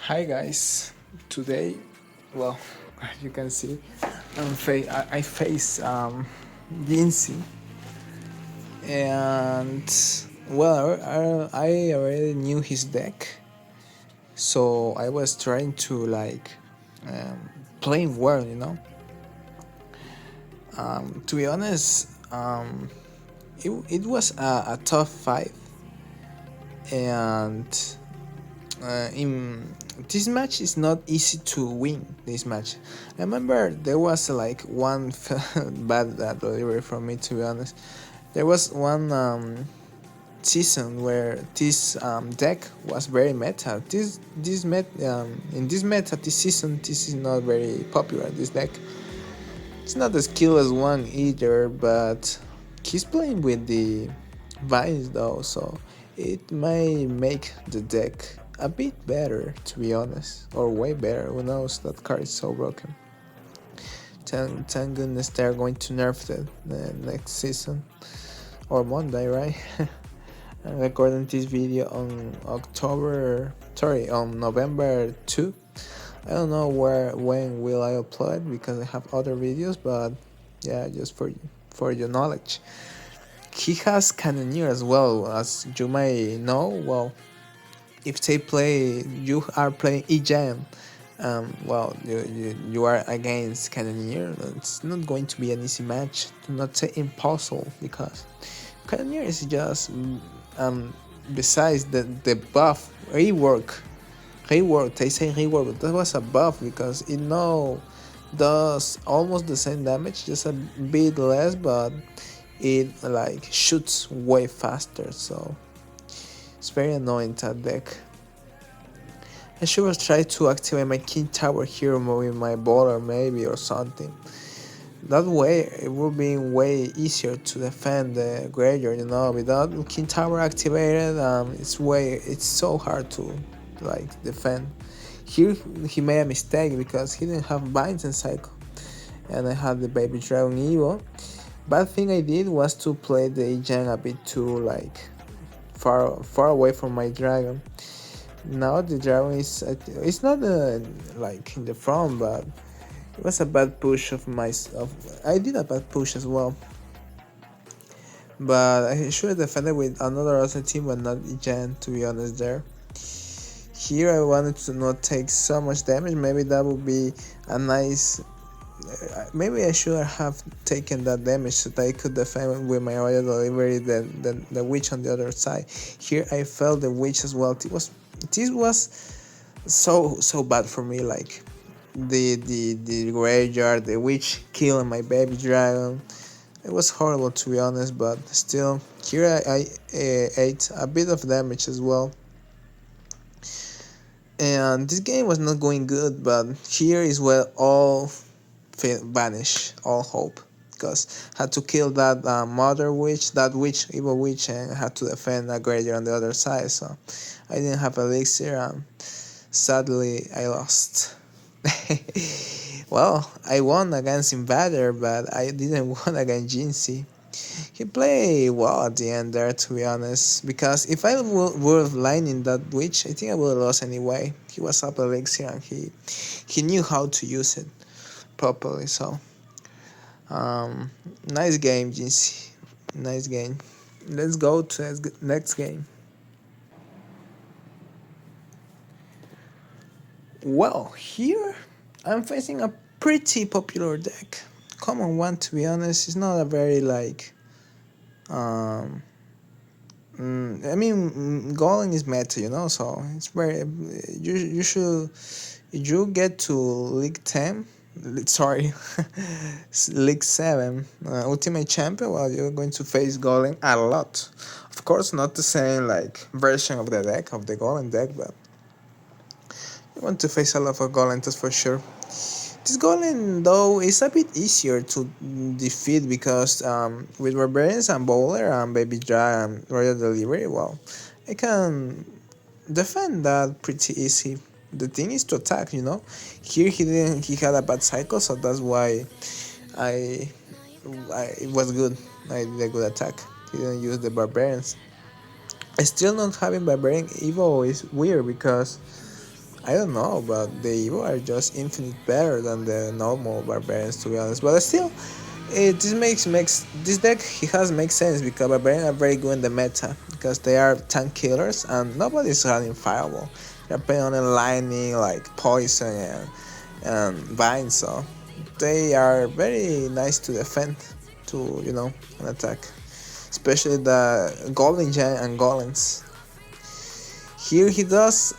Hi guys, today, well, as you can see, I face jynxzi, and well, I already knew his deck, so I was trying to um, playing well, To be honest, it was a tough fight, and in this match is not easy to win. This match, I remember there was like one bad delivery from me. To be honest, there was one season where this deck was very meta. In this meta this season, this is not very popular. This deck, it's not as skill as one either, but he's playing with the vines though, so it may make the deck a bit better, to be honest, or way better. Who knows? That card is so broken. Thank goodness they're going to nerf it the next season or Monday, right? I'm recording this video on November 2. I don't know when will I upload it because I have other videos, but yeah, just for your knowledge. He has Cannoneer as well, as you may know. Well, if you are playing E-Giant, you are against Cannoneer. It's not going to be an easy match, to not say impossible, because Cannoneer is just besides the buff rework. They say rework, but that was a buff because it now does almost the same damage, just a bit less, but it like shoots way faster, so it's very annoying that deck. I should have tried to activate my king tower here with my bowler maybe or something. That way it would be way easier to defend the graveyard, without king tower activated. It's so hard to defend. Here he made a mistake because he didn't have binds in cycle, and I had the baby dragon Evo. Bad thing I did was to play the Gen a bit too far away from my dragon. Now the dragon is it's not in the front, but it was a bad push of myself. I did a bad push as well, but I should have defended with another awesome team, but not Gen, to be honest. Here I wanted to not take so much damage. Maybe that would be a nice. Maybe I should have taken that damage so that I could defend with my royal delivery the witch on the other side. Here I felt the witch as well. This was so bad for me. Like the graveyard, the witch killing my baby dragon. It was horrible, to be honest, but still, here I ate a bit of damage as well. And this game was not going good, but here is where all vanish, all hope, because I had to kill that evil witch, and I had to defend a graveyard on the other side, so I didn't have elixir, and sadly I lost. Well, I won against Invader, but I didn't win against jynxzi. He played well at the end there, to be honest, because if I would have lined in that witch, I think I would have lost anyway. He was up elixir, and he knew how to use it properly, so nice game, jynxzi. Nice game. Let's go to the next game. Well, here I'm facing a pretty popular deck. Common one, to be honest. It's not a very I mean, Golem is meta, so it's very. You should. If you get to League 10, sorry, League 7, Ultimate Champion, well, you're going to face Golem a lot. Of course, not the same version of the deck, of the Golem deck, but you want to face a lot of Golem, that's for sure. This golem though is a bit easier to defeat because with barbarians and bowler and baby dragon and royal delivery, well, I can defend that pretty easy. The thing is to attack, Here he had a bad cycle, so that's why I it was good. I did a good attack. He didn't use the barbarians. Still not having barbarian evo is weird because I don't know, but the Evo are just infinite better than the normal barbarians, to be honest. But still, this makes this deck he has makes sense because barbarians are very good in the meta because they are tank killers and nobody's running fireball. They're playing on a lightning like poison and vine, so they are very nice to defend, to an attack, especially the golden giant and golems. Here he does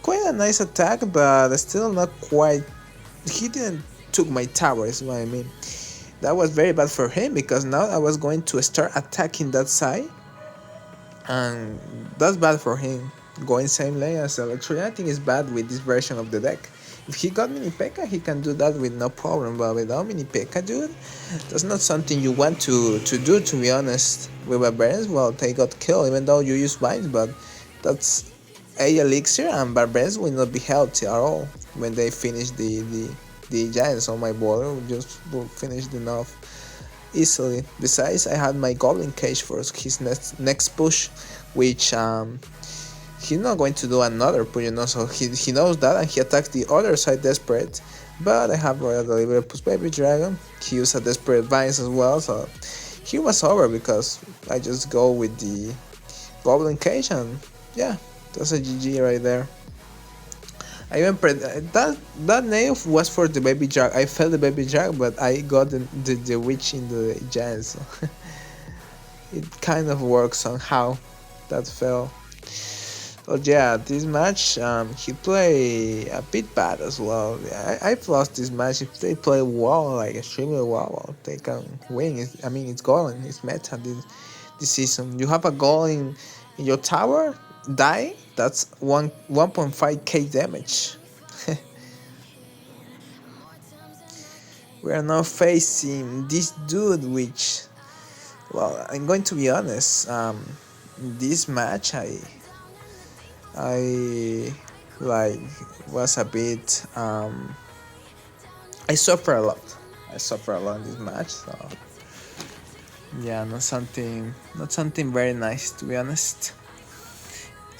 quite a nice attack, but still not quite. He didn't took my tower, is what I mean. That was very bad for him because now I was going to start attacking that side, and that's bad for him. Going same lane as Electro, I think is bad with this version of the deck. If he got mini P.E.K.K.A, he can do that with no problem, but without mini P.E.K.K.A, dude, that's not something you want to do, to be honest. With barbarians, well, they got killed even though you use vines, but that's a elixir, and barbarians will not be healthy at all when they finish the giants on my border. Just will finish enough easily. Besides, I had my goblin cage for his next push, which he's not going to do another push, so he knows that, and he attacks the other side desperate. But I have Royal Delivery plus Baby Dragon. He used a desperate vines as well, so he was over because I just go with the goblin cage, and yeah, that's a GG right there. I even that nail was for the baby drag. I felt the baby drag, but I got the witch in the giant, so it kind of works somehow. That fell. But yeah, this match, he play a bit bad as well. I've lost this match. If they play well, like extremely well, they can win. I mean, it's going. It's meta this season. You have a goal in your tower, die. That's 1.5k damage. We are now facing this dude, which, well, I'm going to be honest. This match, I like was a bit. I suffer a lot. I suffer a lot in this match, so yeah, not something very nice, to be honest.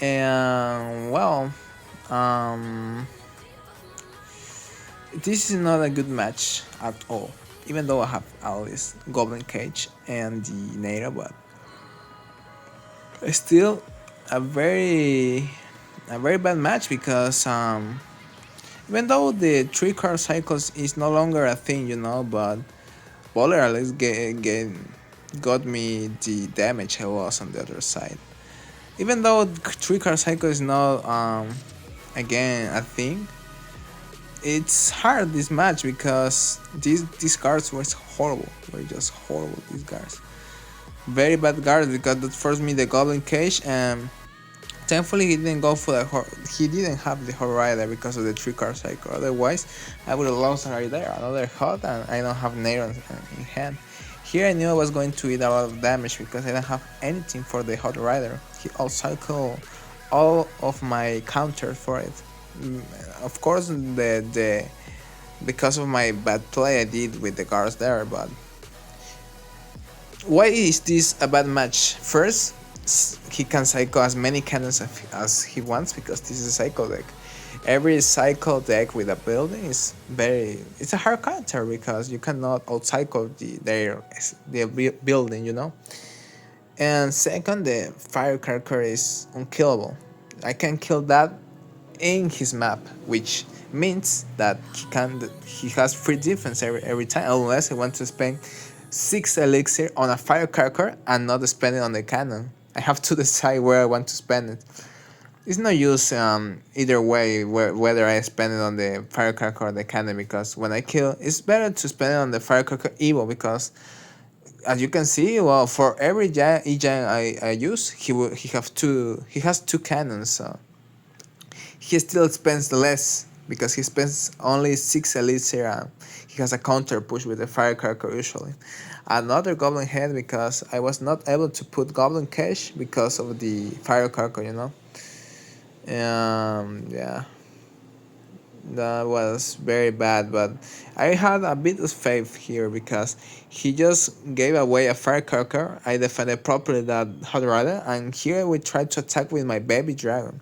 And well, this is not a good match at all. Even though I have all this Goblin Cage and the Nato, but it's still a very bad match because even though the 3 card cycles is no longer a thing, but Bowler at least got me the damage I was on the other side. Even though 3 card cycle is not again a thing, it's hard this match because these cards were horrible. Were just horrible, these guards. Very bad guards because that forced me the Goblin Cage, and thankfully he didn't go for he didn't have the Hot Rider because of the 3 card cycle. Otherwise, I would have lost right there. Another hot, and I don't have Nair in hand. Here I knew I was going to eat a lot of damage because I didn't have anything for the Hot Rider. He outcycled all of my counters for it. Of course, the because of my bad play I did with the guards there, but why is this a bad match? First, he can cycle as many cannons as he wants because this is a cycle deck. Every cycle deck with a building is it's a hard counter because you cannot outcycle the building, And second, the firecracker is unkillable. I can kill that in his map, which means that he has free defense every time, unless he wants to spend 6 elixir on a firecracker and not spend it on the cannon. I have to decide where I want to spend it. It's no use either way whether I spend it on the firecracker or the cannon, because when I kill, it's better to spend it on the firecracker Evo because, as you can see, well, for every giant I use, he has 2 cannons, so he still spends less because he spends only 6 elixir and he has a counter push with the firecracker usually. Another goblin head because I was not able to put goblin cache because of the firecracker, yeah, that was very bad, but I had a bit of faith here because he just gave away a firecracker. I defended properly that Hot Rider, and here we tried to attack with my baby dragon.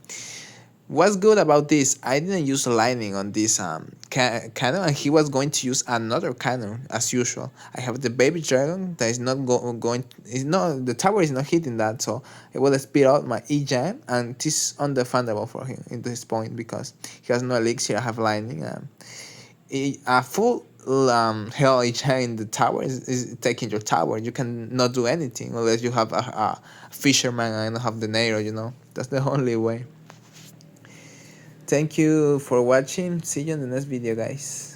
What's good about this? I didn't use lightning on this cannon, and he was going to use another cannon as usual. I have the baby dragon that is not going. Is not the tower is not hitting that, so it will speed out my E-Jam, and it is undefendable for him in this point because he has no elixir. I have lightning. A full hell E-Jam in the tower is taking your tower. You can not do anything unless you have a fisherman and have the Nero. That's the only way. Thank you for watching. See you in the next video, guys.